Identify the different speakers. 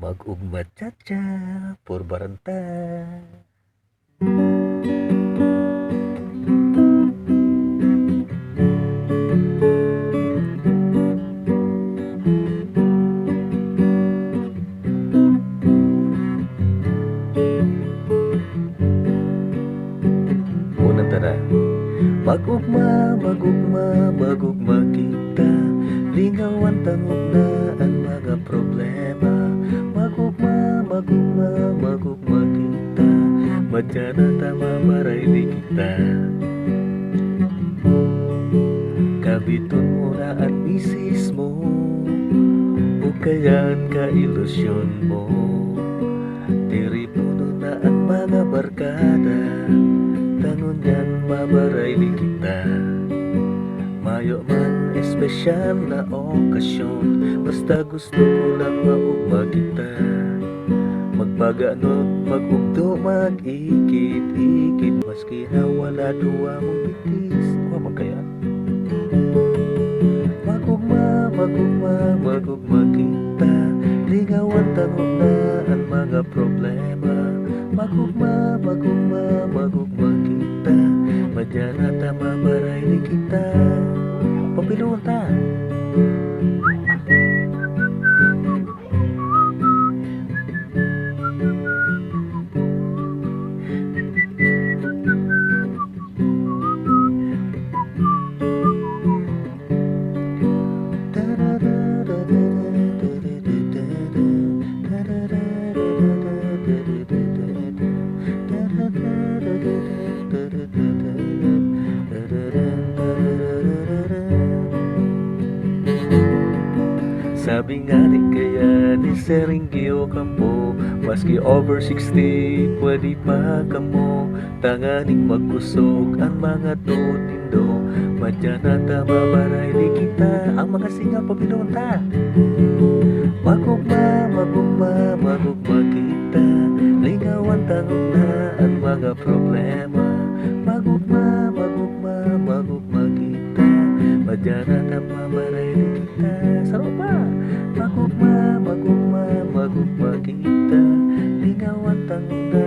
Speaker 1: Mag-ugma cha-cha, purbaranta. Unang tara. Magugma, magugma, magugma kita. Lingawan tangog na ang mga problema. Magugma, magugma, magugma kita. Madya na tama marayli kita. Kabiton mo na at misis mo, o kayan ka ilusyon mo. Tiripuno na ang mga barkada, tangon yan mabarayli kita. Mayo man espesyal na okasyon, basta gusto ko lang maugma kita. Magpaganot, magugdo, mag-ikit-ikit, maski na wala duwa mong bitis. Huwag magkaya. Magugma, magugma, magugma kita. Ligawan tanong na ang mga problema. Magugma, magugma, magugma kita. Madya na tama marayli kita. Papiluan ta. Sabi nga ni kaya ni Seringio Campo, maski over 60 pwede pa kamo. Tanganing magkusog ang mga tutindo, madya na tama marayli kita. Ang mga singa pabilon ta. Magugma, magugma, magugma kita. Lingawan tanong na ang mga problema. Magugma, magugma, magugma kita. Madya na tama marayli kita. Sarap pa. Magugma, magugma, magugma kita. Lingawan tanong na